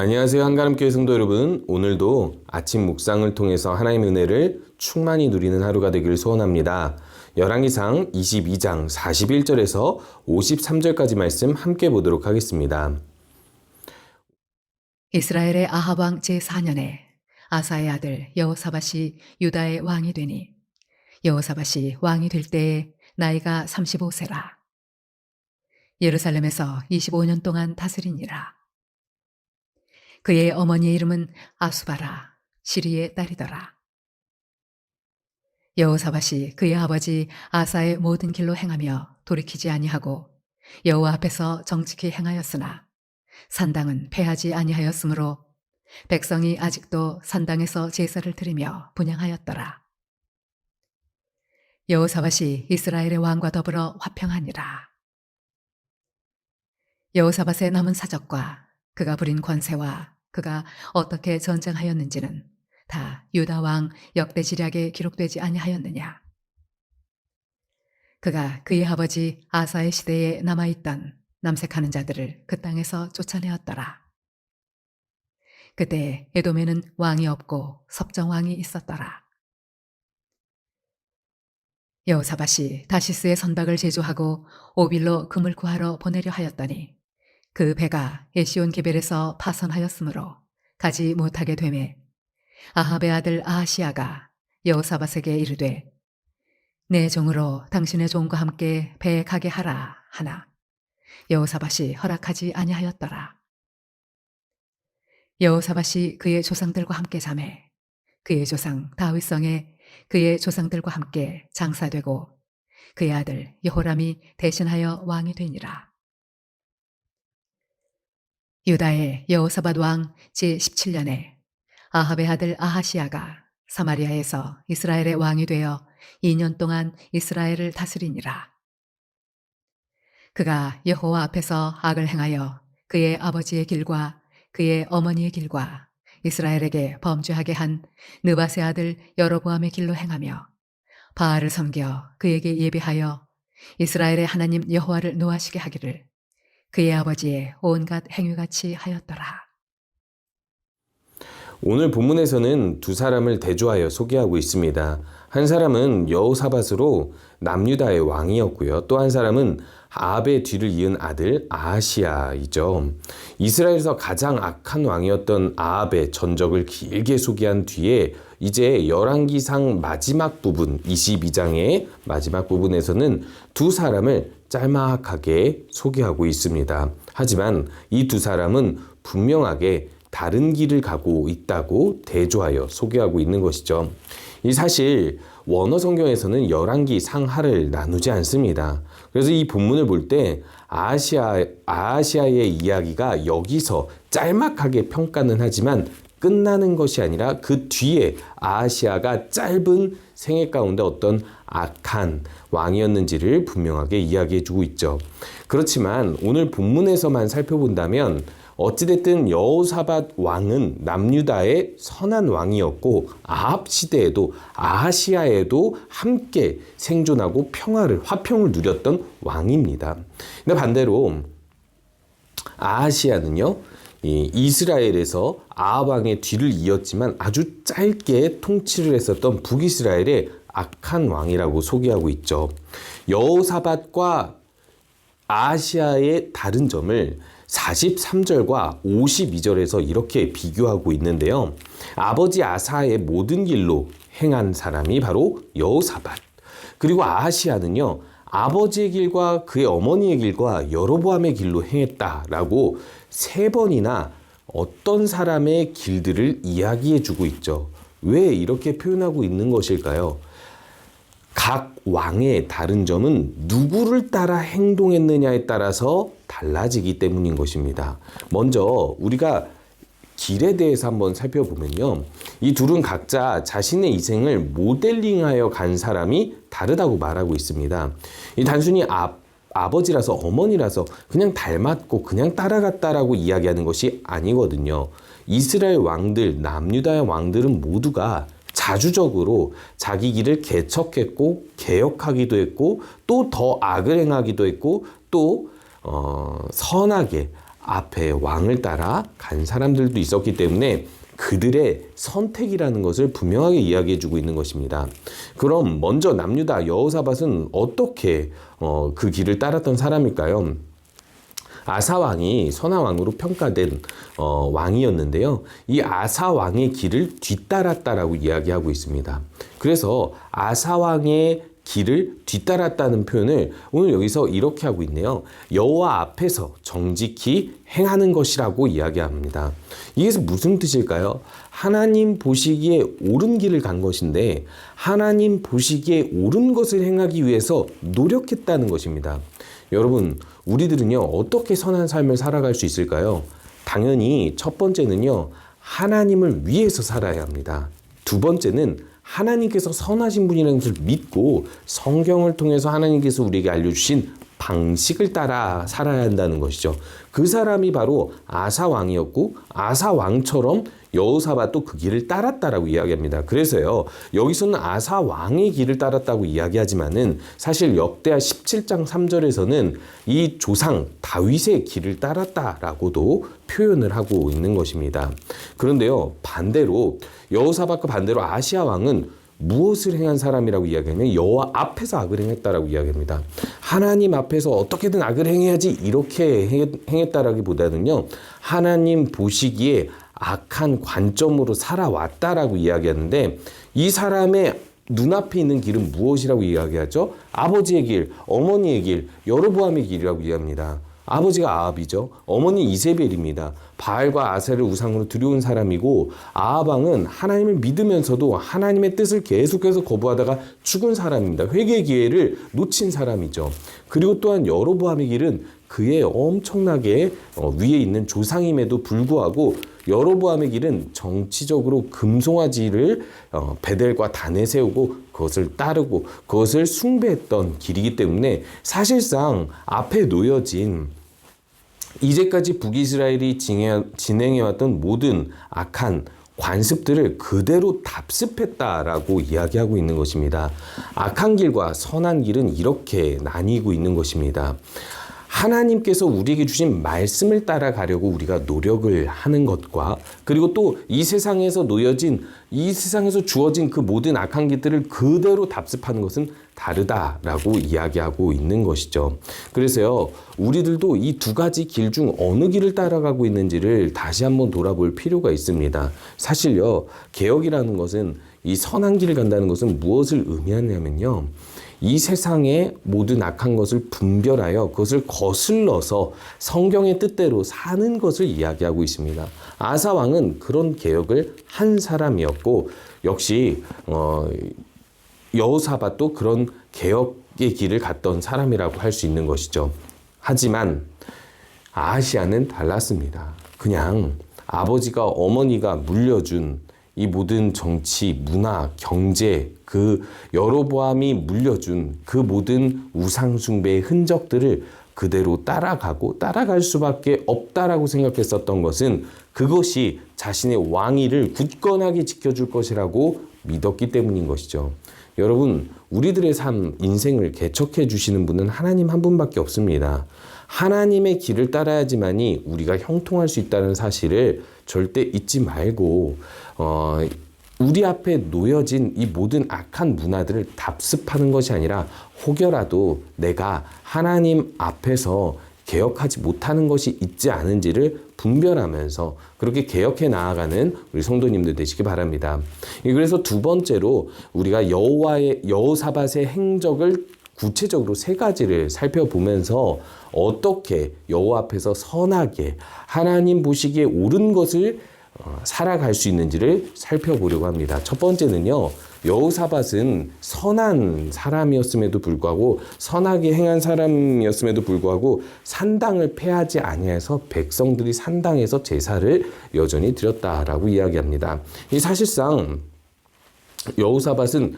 안녕하세요. 한가람교회 성도 여러분. 오늘도 아침 묵상을 통해서 하나님의 은혜를 충만히 누리는 하루가 되기를 소원합니다. 열왕기상 22장 41절에서 53절까지 말씀 함께 보도록 하겠습니다. 이스라엘의 아합 왕 제4년에 아사의 아들 여호사밧이 유다의 왕이 되니 여호사밧이 왕이 될 때에 나이가 35세라. 예루살렘에서 25년 동안 다스리니라. 그의 어머니의 이름은 아수바라, 시리의 딸이더라. 여호사밧이 그의 아버지 아사의 모든 길로 행하며 돌이키지 아니하고 여호와 앞에서 정직히 행하였으나 산당은 폐하지 아니하였으므로 백성이 아직도 산당에서 제사를 드리며 분향하였더라. 여호사밧이 이스라엘의 왕과 더불어 화평하니라. 여호사밧의 남은 사적과 그가 부린 권세와 그가 어떻게 전쟁하였는지는 다 유다 왕 역대지략에 기록되지 아니하였느냐. 그가 그의 아버지 아사의 시대에 남아있던 남색하는 자들을 그 땅에서 쫓아내었더라. 그때 에돔에는 왕이 없고 섭정왕이 있었더라. 여호사밧이 다시스의 선박을 제조하고 오빌로 금을 구하러 보내려 하였더니 그 배가 에시온 게벨에서 파선하였으므로 가지 못하게 되매 아합의 아들 아하시아가 여호사밧에게 이르되 내 종으로 당신의 종과 함께 배에 가게 하라 하나 여호사밧이 허락하지 아니하였더라. 여호사밧이 그의 조상들과 함께 자매 그의 조상 다윗성에 그의 조상들과 함께 장사되고 그의 아들 여호람이 대신하여 왕이 되니라. 유다의 여호사밧 왕 제17년에 아합의 아들 아하시아가 사마리아에서 이스라엘의 왕이 되어 2년 동안 이스라엘을 다스리니라. 그가 여호와 앞에서 악을 행하여 그의 아버지의 길과 그의 어머니의 길과 이스라엘에게 범죄하게 한 느밧의 아들 여로보암의 길로 행하며 바알을 섬겨 그에게 예배하여 이스라엘의 하나님 여호와를 노하시게 하기를 그의 아버지의 온갖 행위같이 하였더라. 오늘 본문에서는 두 사람을 대조하여 소개하고 있습니다. 한 사람은 여호사밧으로 남유다의 왕이었고요. 또 한 사람은 아합의 뒤를 이은 아들 아하시아이죠. 이스라엘에서 가장 악한 왕이었던 아합의 전적을 길게 소개한 뒤에 이제 열왕기상 마지막 부분 22장의 마지막 부분에서는 두 사람을 짤막하게 소개하고 있습니다. 하지만 이 두 사람은 분명하게 다른 길을 가고 있다고 대조하여 소개하고 있는 것이죠. 이 사실 원어 성경에서는 열왕기 상하를 나누지 않습니다. 그래서 이 본문을 볼 때 아하시아의 이야기가 여기서 짤막하게 평가는 하지만 끝나는 것이 아니라 그 뒤에 아하시아가 짧은 생애 가운데 어떤 악한 왕이었는지를 분명하게 이야기해주고 있죠. 그렇지만 오늘 본문에서만 살펴본다면 어찌됐든 여호사밧 왕은 남유다의 선한 왕이었고 아합 시대에도 아하시아에도 함께 생존하고 화평을 누렸던 왕입니다. 근데 반대로 아하시아는요, 이스라엘에서 아합 왕의 뒤를 이었지만 아주 짧게 통치를 했었던 북이스라엘의 악한 왕이라고 소개하고 있죠. 여호사밧과 아하시아의 다른 점을 43절과 52절에서 이렇게 비교하고 있는데요. 아버지 아사의 모든 길로 행한 사람이 바로 여호사밧. 그리고 아하시아는요, 아버지의 길과 그의 어머니의 길과 여로보암의 길로 행했다라고 3번이나 어떤 사람의 길들을 이야기해 주고 있죠. 왜 이렇게 표현하고 있는 것일까요? 각 왕의 다른 점은 누구를 따라 행동했느냐에 따라서 달라지기 때문인 것입니다. 먼저 우리가 길에 대해서 한번 살펴보면요. 이 둘은 각자 자신의 인생을 모델링하여 간 사람이 다르다고 말하고 있습니다. 이 단순히 아버지라서 어머니라서 그냥 닮았고 그냥 따라갔다라고 이야기하는 것이 아니거든요. 이스라엘 왕들, 남유다의 왕들은 모두가 자주적으로 자기 길을 개척했고 개혁하기도 했고 또 더 악을 행하기도 했고 또 선하게 앞에 왕을 따라 간 사람들도 있었기 때문에 그들의 선택이라는 것을 분명하게 이야기해주고 있는 것입니다. 그럼 먼저 남유다 여호사밧은 어떻게 그 길을 따랐던 사람일까요? 아사 왕이 선한 왕으로 평가된 왕이었는데요. 이 아사 왕의 길을 뒤따랐다라고 이야기하고 있습니다. 그래서 아사 왕의 길을 뒤따랐다는 표현을 오늘 여기서 이렇게 하고 있네요. 여호와 앞에서 정직히 행하는 것이라고 이야기합니다. 이게 무슨 뜻일까요? 하나님 보시기에 옳은 길을 간 것인데 하나님 보시기에 옳은 것을 행하기 위해서 노력했다는 것입니다. 여러분, 우리들은요, 어떻게 선한 삶을 살아갈 수 있을까요? 당연히 첫 번째는요, 하나님을 위해서 살아야 합니다. 두 번째는 하나님께서 선하신 분이라는 것을 믿고 성경을 통해서 하나님께서 우리에게 알려주신 방식을 따라 살아야 한다는 것이죠. 그 사람이 바로 아사 왕이었고 아사 왕처럼 여호사밧도 그 길을 따랐다라고 이야기합니다. 그래서요, 여기서는 아사 왕의 길을 따랐다고 이야기하지만은 사실 역대하 17장 3절에서는 이 조상 다윗의 길을 따랐다라고도 표현을 하고 있는 것입니다. 그런데요, 반대로 여호사밧과 반대로 아시아 왕은 무엇을 행한 사람이라고 이야기하면 여호와 앞에서 악을 행했다라고 이야기합니다. 하나님 앞에서 어떻게든 악을 행해야지 이렇게 행했다라기보다는요, 하나님 보시기에 악한 관점으로 살아왔다라고 이야기하는데 이 사람의 눈앞에 있는 길은 무엇이라고 이야기하죠? 아버지의 길, 어머니의 길, 여로보암의 길이라고 이야기합니다. 아버지가 아합이죠. 어머니 이세벨입니다. 바알과 아세를 우상으로 들여온 사람이고 아합 왕은 하나님을 믿으면서도 하나님의 뜻을 계속해서 거부하다가 죽은 사람입니다. 회개의 기회를 놓친 사람이죠. 그리고 또한 여로보암의 길은 그의 엄청나게 위에 있는 조상임에도 불구하고 여로보암의 길은 정치적으로 금송아지를 베델과 단에 세우고 그것을 따르고 그것을 숭배했던 길이기 때문에 사실상 앞에 놓여진 이제까지 북이스라엘이 진행해왔던 모든 악한 관습들을 그대로 답습했다라고 이야기하고 있는 것입니다. 악한 길과 선한 길은 이렇게 나뉘고 있는 것입니다. 하나님께서 우리에게 주신 말씀을 따라가려고 우리가 노력을 하는 것과 그리고 또 이 세상에서 이 세상에서 주어진 그 모든 악한 길들을 그대로 답습하는 것은 다르다라고 이야기하고 있는 것이죠. 그래서요, 우리들도 이 두 가지 길 중 어느 길을 따라가고 있는지를 다시 한번 돌아볼 필요가 있습니다. 사실요, 개혁이라는 것은 이 선한 길을 간다는 것은 무엇을 의미하냐면요, 이 세상의 모든 악한 것을 분별하여 그것을 거슬러서 성경의 뜻대로 사는 것을 이야기하고 있습니다. 아사 왕은 그런 개혁을 한 사람이었고 역시 여호사밧도 그런 개혁의 길을 갔던 사람이라고 할 수 있는 것이죠. 하지만 아하시아는 달랐습니다. 그냥 아버지가 어머니가 물려준 이 모든 정치, 문화, 경제, 그 여로보암이 물려준 그 모든 우상숭배의 흔적들을 그대로 따라가고 따라갈 수밖에 없다라고 생각했었던 것은 그것이 자신의 왕위를 굳건하게 지켜줄 것이라고 믿었기 때문인 것이죠. 여러분, 우리들의 삶, 인생을 개척해 주시는 분은 하나님 한 분밖에 없습니다. 하나님의 길을 따라야지만이 우리가 형통할 수 있다는 사실을 절대 잊지 말고 우리 앞에 놓여진 이 모든 악한 문화들을 답습하는 것이 아니라 혹여라도 내가 하나님 앞에서 개혁하지 못하는 것이 있지 않은지를 분별하면서 그렇게 개혁해 나아가는 우리 성도님들 되시기 바랍니다. 그래서 두 번째로 우리가 여호사밧의 행적을 구체적으로 세 가지를 살펴보면서 어떻게 여호와 앞에서 선하게 하나님 보시기에 옳은 것을 살아갈 수 있는지를 살펴보려고 합니다. 첫 번째는요, 여호사밧은 선한 사람이었음에도 불구하고 선하게 행한 사람이었음에도 불구하고 산당을 폐하지 아니해서 백성들이 산당에서 제사를 여전히 드렸다라고 이야기합니다. 이 사실상 여호사밧은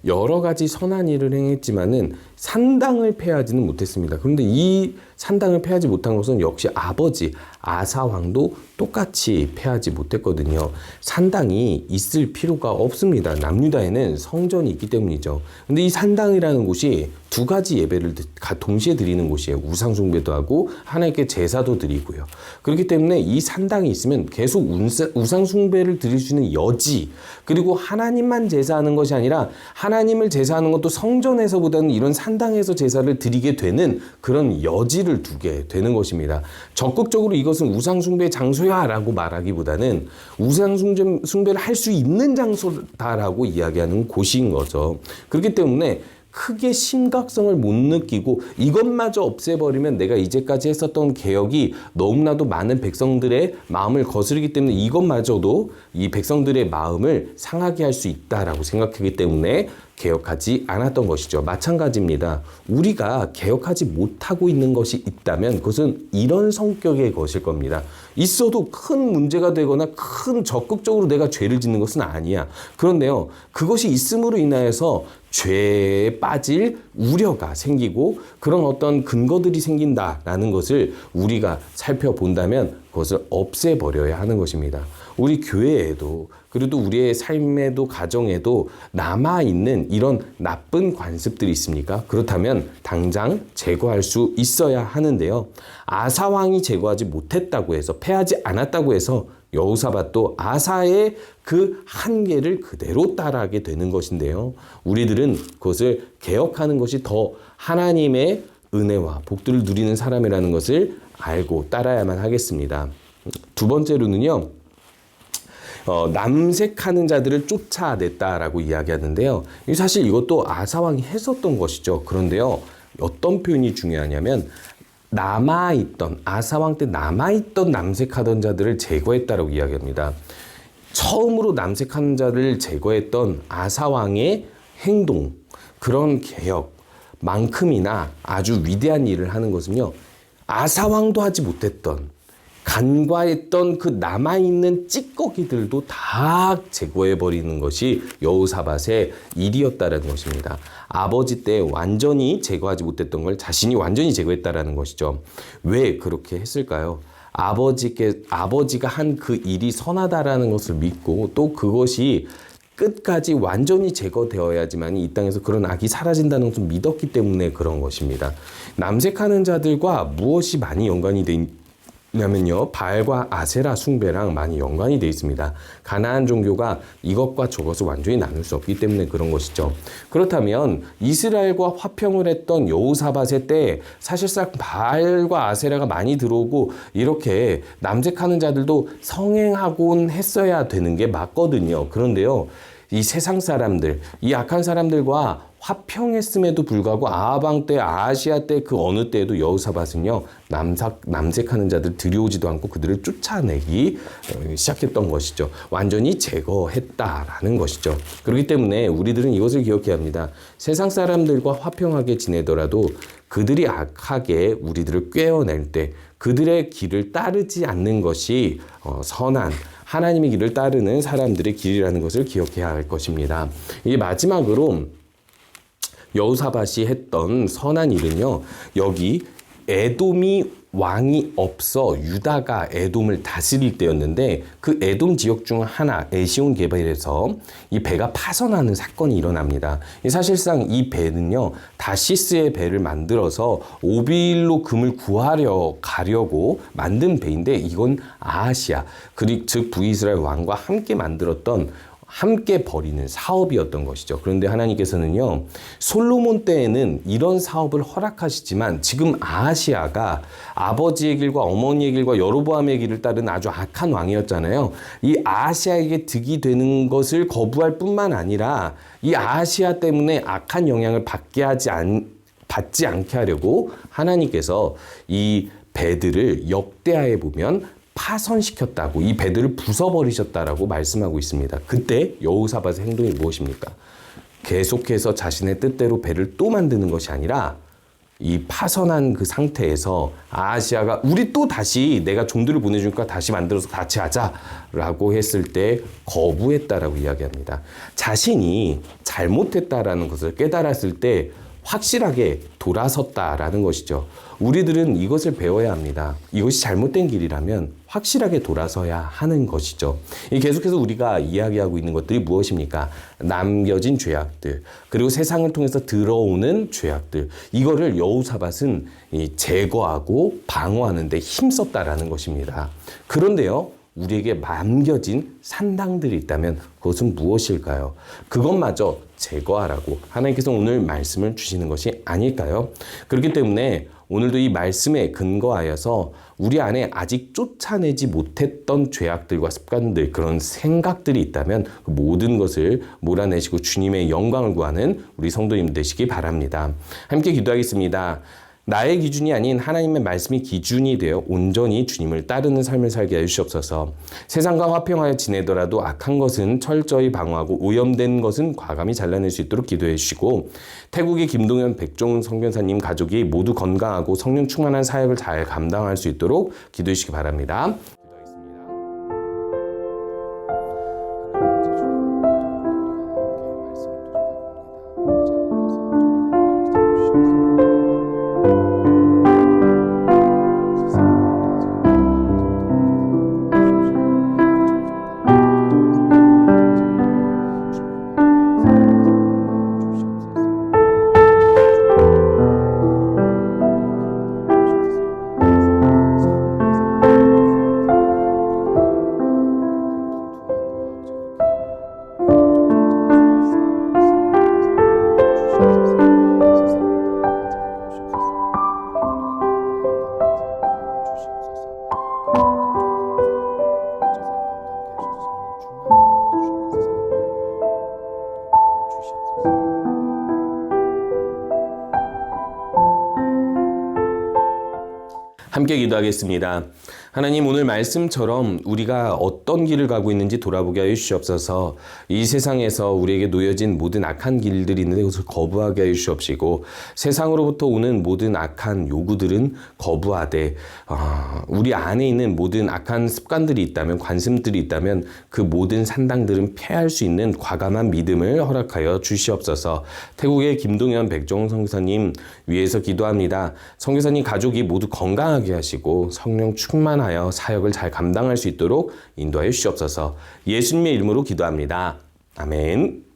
여러 가지 선한 일을 행했지만은 산당을 패하지는 못했습니다. 그런데 이 산당을 패하지 못한 것은 역시 아버지 아사왕도 똑같이 패하지 못했거든요. 산당이 있을 필요가 없습니다. 남유다에는 성전이 있기 때문이죠. 근데 이 산당이라는 곳이 두 가지 예배를 동시에 드리는 곳이에요. 우상숭배도 하고 하나님께 제사도 드리고요. 그렇기 때문에 이 산당이 있으면 계속 우상숭배를 드릴 수 있는 여지, 그리고 하나님만 제사하는 것이 아니라 하나님을 제사하는 것도 성전에서보다는 이런 산당에서 제사를 드리게 되는 그런 여지를 두게 되는 것입니다. 적극적으로 이것은 우상숭배 장소야 라고 말하기보다는 우상숭배를 할 수 있는 장소다라고 이야기하는 곳인 거죠. 그렇기 때문에 크게 심각성을 못 느끼고 이것마저 없애버리면 내가 이제까지 했었던 개혁이 너무나도 많은 백성들의 마음을 거스르기 때문에 이것마저도 이 백성들의 마음을 상하게 할 수 있다라고 생각하기 때문에 개혁하지 않았던 것이죠. 마찬가지입니다. 우리가 개혁하지 못하고 있는 것이 있다면 그것은 이런 성격의 것일 겁니다. 있어도 큰 문제가 되거나 큰 적극적으로 내가 죄를 짓는 것은 아니야. 그런데요, 그것이 있음으로 인하여서 죄에 빠질 우려가 생기고 그런 어떤 근거들이 생긴다라는 것을 우리가 살펴본다면 그것을 없애버려야 하는 것입니다. 우리 교회에도, 그래도 우리의 삶에도 가정에도 남아있는 이런 나쁜 관습들이 있습니까? 그렇다면 당장 제거할 수 있어야 하는데요. 아사왕이 제거하지 못했다고 해서, 패하지 않았다고 해서 여호사밧도 아사의 그 한계를 그대로 따라하게 되는 것인데요. 우리들은 그것을 개혁하는 것이 더 하나님의 은혜와 복들을 누리는 사람이라는 것을 알고 따라야만 하겠습니다. 두 번째로는요, 남색하는 자들을 쫓아냈다라고 이야기하는데요. 사실 이것도 아사왕이 했었던 것이죠. 그런데요, 어떤 표현이 중요하냐면 남아있던, 아사왕 때 남아있던 남색하던 자들을 제거했다라고 이야기합니다. 처음으로 남색하는 자들을 제거했던 아사왕의 행동, 그런 개혁만큼이나 아주 위대한 일을 하는 것은요, 아사왕도 하지 못했던, 간과했던 그 남아있는 찌꺼기들도 다 제거해버리는 것이 여호사밧의 일이었다는 것입니다. 아버지 때 완전히 제거하지 못했던 걸 자신이 완전히 제거했다는 것이죠. 왜 그렇게 했을까요? 아버지가 한 그 일이 선하다라는 것을 믿고 또 그것이 끝까지 완전히 제거되어야지만 이 땅에서 그런 악이 사라진다는 것을 믿었기 때문에 그런 것입니다. 남색하는 자들과 무엇이 많이 연관이 돼 냐면요, 바알과 아세라 숭배랑 많이 연관이 되어 있습니다. 가나안 종교가 이것과 저것을 완전히 나눌 수 없기 때문에 그런 것이죠. 그렇다면 이스라엘과 화평을 했던 여호사밧의 때 사실상 바알과 아세라가 많이 들어오고 이렇게 남색하는 자들도 성행하곤 했어야 되는 게 맞거든요. 그런데요, 이 세상 사람들, 이 악한 사람들과 화평했음에도 불구하고 아하방 때, 아하시아 때, 그 어느 때에도 여호사밧은요, 남색하는 자들 들여오지도 않고 그들을 쫓아내기 시작했던 것이죠. 완전히 제거했다라는 것이죠. 그렇기 때문에 우리들은 이것을 기억해야 합니다. 세상 사람들과 화평하게 지내더라도 그들이 악하게 우리들을 꿰어낼 때 그들의 길을 따르지 않는 것이 선한 하나님의 길을 따르는 사람들의 길이라는 것을 기억해야 할 것입니다. 이게 마지막으로 여호사밧이 했던 선한 일은요, 여기 에돔이 왕이 없어 유다가 에돔을 다스릴 때였는데 그 에돔 지역 중 하나 에시온 게발에서 이 배가 파선하는 사건이 일어납니다. 사실상 이 배는요, 다시스의 배를 만들어서 오빌로 금을 구하려 가려고 만든 배인데 이건 아하시아, 즉 북이스라엘 왕과 함께 만들었던, 함께 벌이는 사업이었던 것이죠. 그런데 하나님께서는요, 솔로몬 때에는 이런 사업을 허락하시지만 지금 아하시아가 아버지의 길과 어머니의 길과 여로보암의 길을 따른 아주 악한 왕이었잖아요. 이 아하시아에게 득이 되는 것을 거부할 뿐만 아니라 이 아하시아 때문에 악한 영향을 받지 않게 하려고 하나님께서 이 배들을 역대하에 보면 파선시켰다고, 이 배들을 부숴버리셨다라고 말씀하고 있습니다. 그때 여호사밧의 행동이 무엇입니까? 계속해서 자신의 뜻대로 배를 또 만드는 것이 아니라 이 파선한 그 상태에서 아하시아가 우리 또 다시 내가 종들을 보내주니까 다시 만들어서 같이 하자라고 했을 때 거부했다라고 이야기합니다. 자신이 잘못했다라는 것을 깨달았을 때 확실하게 돌아섰다라는 것이죠. 우리들은 이것을 배워야 합니다. 이것이 잘못된 길이라면 확실하게 돌아서야 하는 것이죠. 계속해서 우리가 이야기하고 있는 것들이 무엇입니까? 남겨진 죄악들, 그리고 세상을 통해서 들어오는 죄악들, 이거를 여호사밧은 제거하고 방어하는 데 힘썼다라는 것입니다. 그런데요, 우리에게 남겨진 산당들이 있다면 그것은 무엇일까요? 그것마저 제거하라고 하나님께서 오늘 말씀을 주시는 것이 아닐까요? 그렇기 때문에 오늘도 이 말씀에 근거하여서 우리 안에 아직 쫓아내지 못했던 죄악들과 습관들, 그런 생각들이 있다면 그 모든 것을 몰아내시고 주님의 영광을 구하는 우리 성도님 되시기 바랍니다. 함께 기도하겠습니다. 나의 기준이 아닌 하나님의 말씀이 기준이 되어 온전히 주님을 따르는 삶을 살게 하여 주시옵소서. 세상과 화평하여 지내더라도 악한 것은 철저히 방어하고 오염된 것은 과감히 잘라낼 수 있도록 기도해 주시고, 태국의 김동현 백종훈 선교사님 가족이 모두 건강하고 성령 충만한 사역을 잘 감당할 수 있도록 기도해 주시기 바랍니다. 함께 기도하겠습니다. 하나님, 오늘 말씀처럼 우리가 어떤 길을 가고 있는지 돌아보게 하여 주시옵소서. 이 세상에서 우리에게 놓여진 모든 악한 길들이 있는데 그것을 거부하게 하여 주시옵시고, 세상으로부터 오는 모든 악한 요구들은 거부하되 우리 안에 있는 모든 악한 습관들이 있다면, 관심들이 있다면 그 모든 산당들은 패할 수 있는 과감한 믿음을 허락하여 주시옵소서. 태국의 김동현 백종훈 선교사님 위해서 기도합니다. 선교사님 가족이 모두 건강하게 하시고 성령 충만하여 사역을 잘 감당할 수 있도록 인도하여 주시옵소서. 예수님의 이름으로 기도합니다. 아멘.